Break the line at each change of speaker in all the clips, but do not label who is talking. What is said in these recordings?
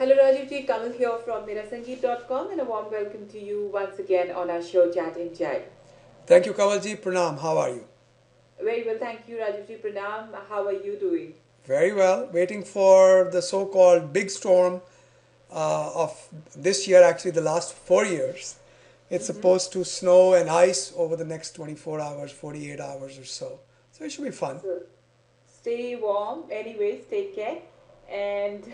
Hello Rajivji, Kamal here from Mirasangeet.com and a warm welcome to you once again on our show Chat in Chai.
Thank you, Kavalji. Pranam. How are you?
Very well, thank you Rajivji. Pranam. How are you doing?
Very well. Waiting for the so-called big storm of this year, actually the last 4 years. It's
Mm-hmm.
supposed to snow and ice over the next 24 hours, 48 hours or so. So it should be fun.
So stay warm. Anyways, take care. And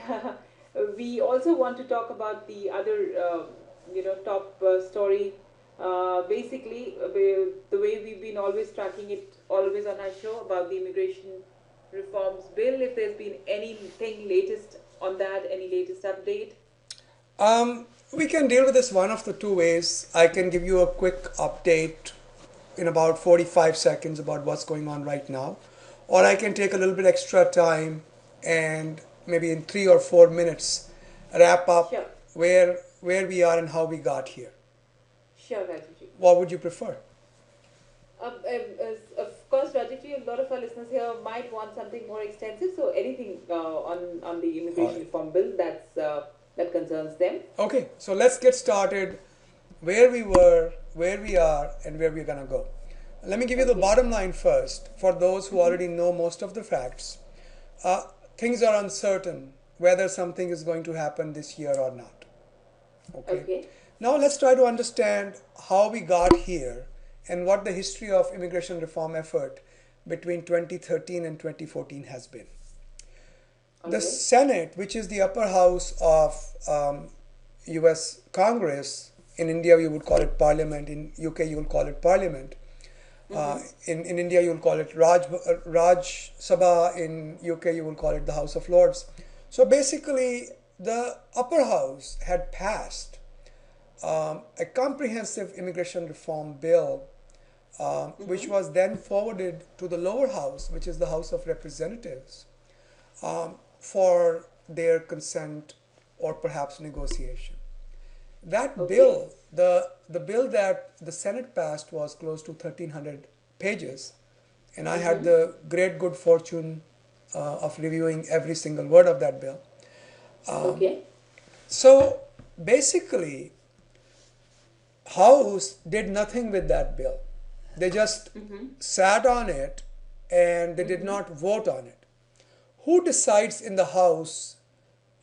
we also want to talk about the other, top story. The way we've been always tracking it, always on our show about the immigration reforms bill. If there's been anything latest on that, any latest update?
We can deal with this one of the two ways. I can give you a quick update in about 45 seconds about what's going on right now, or I can take a little bit extra time and maybe in 3 or 4 minutes wrap up
Sure,
where we are and how we got here.
sure, Rajiji.
What would you prefer?
Of course, Rajiji, a lot of our listeners here might want something more extensive. So anything on the
All
immigration
right.
reform bill that concerns them.
Okay, so let's get started where we were, where we are, and where we're gonna go. Let me give you the
Okay.
bottom line first for those who
Mm-hmm.
already know most of the facts. Uh, Things are uncertain whether something is going to happen this year or not. Okay.
Okay.
Now let's try to understand how we got here and what the history of immigration reform effort between 2013 and 2014 has been. The
Okay.
Senate, which is the upper house of US Congress, in India you would call it Parliament, in UK you will call it Parliament,
Mm-hmm.
in India you will call it Raj Sabha, in UK you will call it the House of Lords. So basically, the upper house had passed a comprehensive immigration reform bill, which
Mm-hmm.
was then forwarded to the lower house, which is the House of Representatives, for their consent or perhaps negotiation. That
Okay.
bill, the bill that the Senate passed was close to 1,300 pages, and I had
Mm-hmm.
the great good fortune of reviewing every single word of that bill.
Okay.
So basically, House did nothing with that bill. They just
Mm-hmm.
sat on it and they did
Mm-hmm.
not vote on it. Who decides in the House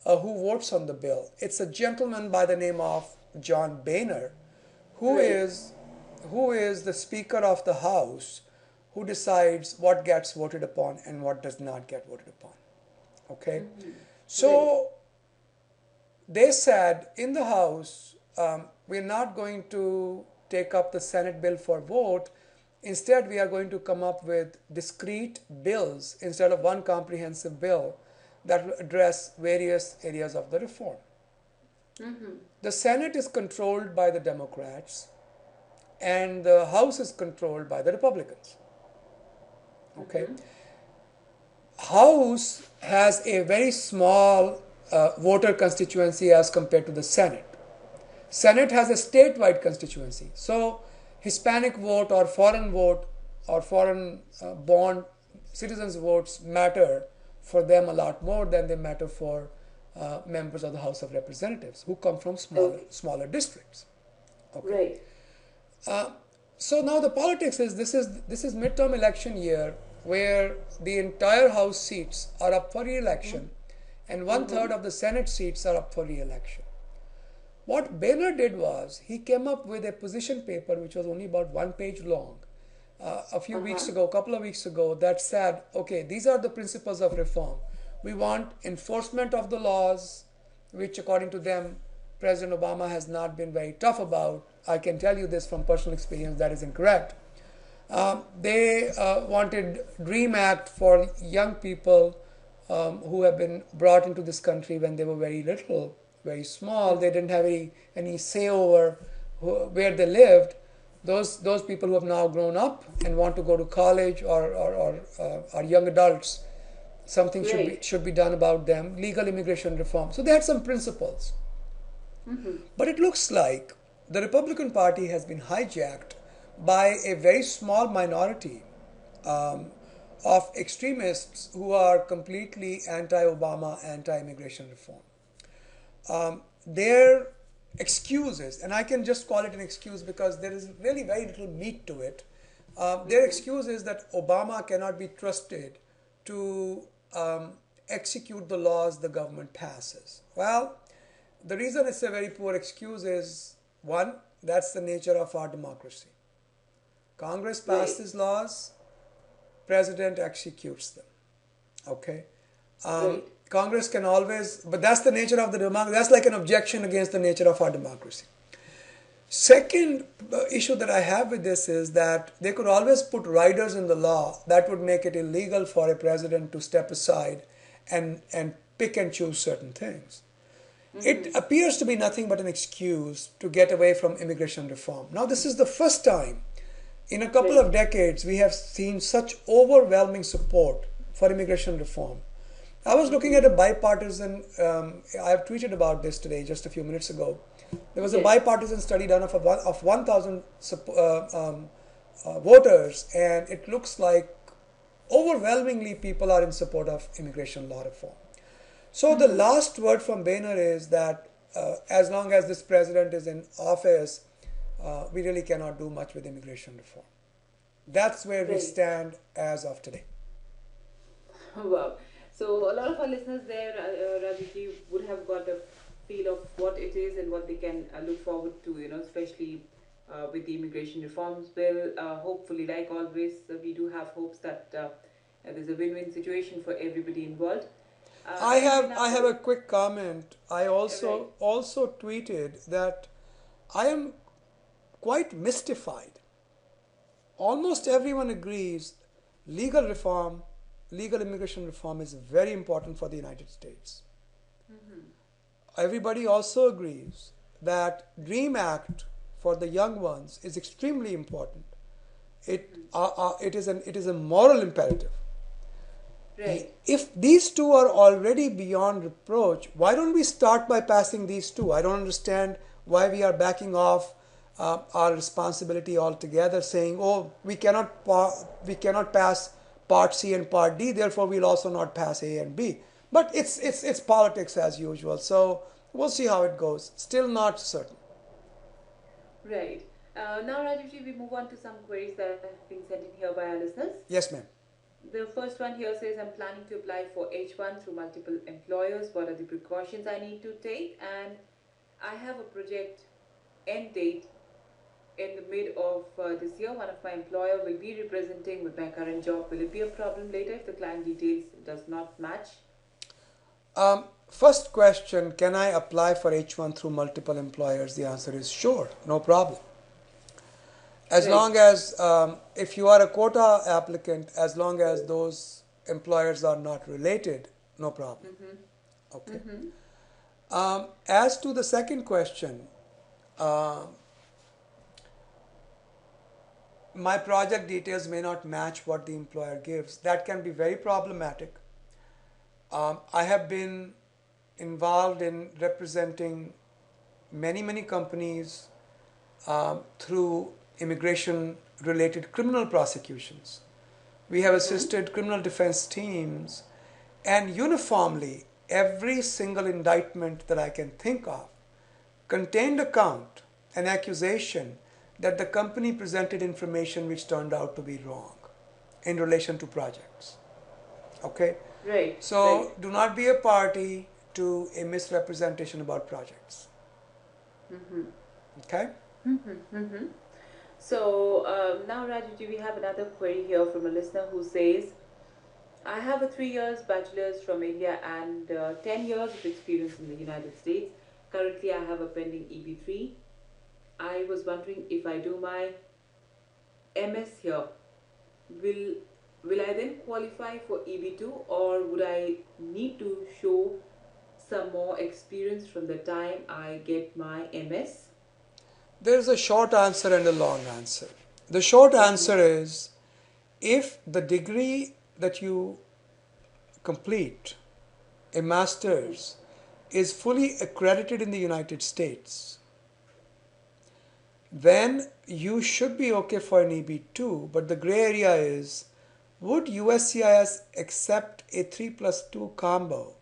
who votes on the bill? It's a gentleman by the name of John Boehner, who
Right.
is who is the Speaker of the House, who decides what gets voted upon and what does not get voted upon. Okay,
Mm-hmm. Right.
so they said in the House, we're not going to take up the Senate bill for vote. Instead, we are going to come up with discrete bills instead of one comprehensive bill that will address various areas of the reform.
Mm-hmm.
The Senate is controlled by the Democrats and the House is controlled by the Republicans. Okay.
Mm-hmm.
House has a very small voter constituency as compared to the Senate. Senate has a statewide constituency. So Hispanic vote or foreign born citizens votes matter for them a lot more than they matter for members of the House of Representatives who come from
Okay.
smaller districts. Okay.
Right.
Uh, so now the politics is this is midterm election year where the entire House seats are up for re-election and one
Mm-hmm.
third of the Senate seats are up for re-election. What Boehner did was he came up with a position paper which was only about 1 page long
Uh-huh.
a couple of weeks ago, that said, okay, these are the principles of reform. We want enforcement of the laws, which according to them, President Obama has not been very tough about. I can tell you this from personal experience, that is incorrect. They wanted Dream Act for young people who have been brought into this country when they were very little, very small. They didn't have any say over where they lived. Those people who have now grown up and want to go to college or are young adults, something
Right.
should be done about them. Legal immigration reform. So they had some principles.
Mm-hmm.
But it looks like the Republican Party has been hijacked by a very small minority um, of extremists who are completely anti Obama, anti immigration reform. their excuses, and I can just call it an excuse because there is really very little meat to it. Their excuse is that Obama cannot be trusted to execute the laws the government passes. Well, the reason it's a very poor excuse is one, that's the nature of our democracy. Congress
Right.
passes laws, president executes them. Okay.
Right.
Congress can always, but that's the nature of the democracy. That's like an objection against the nature of our democracy. Second issue that I have with this is that they could always put riders in the law that would make it illegal for a president to step aside and pick and choose certain things. It appears to be nothing but an excuse to get away from immigration reform. Now, this is the first time in a couple
Right.
of decades we have seen such overwhelming support for immigration reform. I was looking at a bipartisan, I have tweeted about this today just a few minutes ago. There was a
Yes.
bipartisan study done of 1,000 voters, and it looks like overwhelmingly people are in support of immigration law reform. So the last word from Boehner is that as long as this president is in office, we really cannot do much with immigration reform. That's where we
Right.
stand as of today.
Wow. So a lot of our listeners there, Rajiji, would have got a feel of what it is and what they can look forward to, especially with the immigration reforms bill. Hopefully, like always, we do have hopes that there's a win-win situation for everybody involved.
I
And
have
in
I
our
have a quick comment. I
right,
also tweeted that I am quite mystified. Almost everyone agrees legal reform, legal immigration reform is very important for the United States. Everybody also agrees that Dream Act for the young ones is extremely important. It is a moral imperative.
right,
If these two are already beyond reproach, why don't we start by passing these two? I don't understand why we are backing off our responsibility altogether, saying, "Oh, we cannot pass Part C and Part D, therefore we'll also not pass A and B." But it's politics as usual. So we'll see how it goes. Still not certain.
right. Now, Rajivji, we move on to some queries that have been sent in here by our listeners.
Yes, ma'am.
The first one here says, I'm planning to apply for H-1 through multiple employers. What are the precautions I need to take? And I have a project end date in the mid of this year. One of my employer will be representing with my current job. Will it be a problem later if the client details does not match?
First question: can I apply for H1 through multiple employers? The answer is sure, no problem. As
Right.
long as, if you are a quota applicant, as long as those employers are not related, no problem. Okay. As to the second question, uh, my project details may not match what the employer gives. That can be very problematic. I have been involved in representing many companies through immigration related criminal prosecutions. We have assisted criminal defense teams, and uniformly, every single indictment that I can think of contained a count, an accusation that the company presented information which turned out to be wrong in relation to projects. Okay?
Right. Right.
So do not be a party to a misrepresentation about projects. Okay?
So now, Rajuji, we have another query here from a listener who says, I have a 3 years bachelor's from India and 10 years of experience in the United States. Currently, I have a pending EB-3. I was wondering if I do my MS here, will will I then qualify for EB-2, or would I need to show some more experience from the time I get my MS?
There's a short answer and a long answer. The short answer is if the degree that you complete, a master's, is fully accredited in the United States, then you should be okay for an EB-2. But the gray area is, would USCIS accept a 3+2 combo,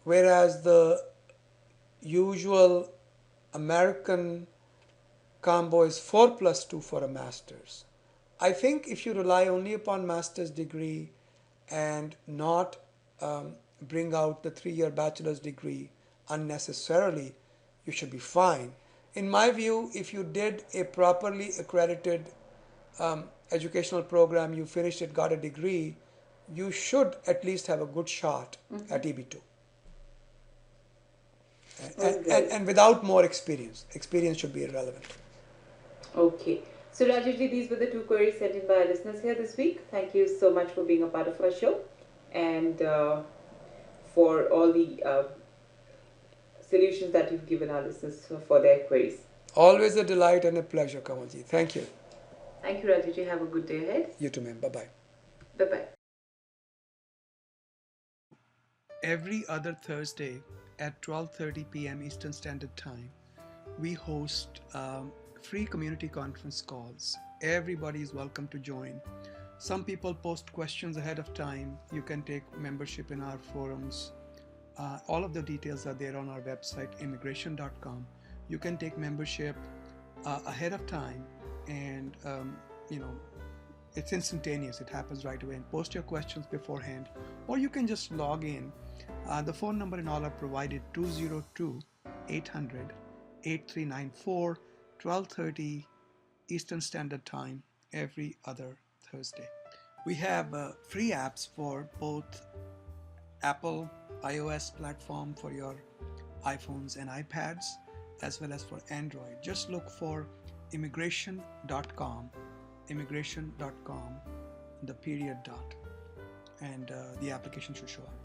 whereas the usual American combo is 4 plus 2 for a master's. I think if you rely only upon master's degree and not bring out the 3-year bachelor's degree unnecessarily, you should be fine. In my view, if you did a properly accredited educational program, you finished it, got a degree, you should at least have a good shot at EB-2.
All right.
And without more experience. Experience should be irrelevant.
Okay. So Rajesh, these were the two queries sent in by our listeners here this week. Thank you so much for being a part of our show and for all the solutions that you've given our listeners for their queries.
Always a delight and a pleasure, Kamalji. Thank you.
Thank you, Rajesh. Have a good day ahead.
You too, ma'am. Bye-bye.
Bye-bye.
Every other Thursday at 12:30 p.m. Eastern Standard Time, we host free community conference calls. Everybody is welcome to join. Some people post questions ahead of time. You can take membership in our forums. All of the details are there on our website, immigration.com. You can take membership ahead of time, and it's instantaneous. It happens right away. And post your questions beforehand, or you can just log in. The phone number and all are provided: 202-800-8394, 12:30 Eastern Standard Time every other Thursday. We have free apps for both Apple iOS platform for your iPhones and iPads, as well as for Android. Just look for immigration.com, the period dot, and the application should show up.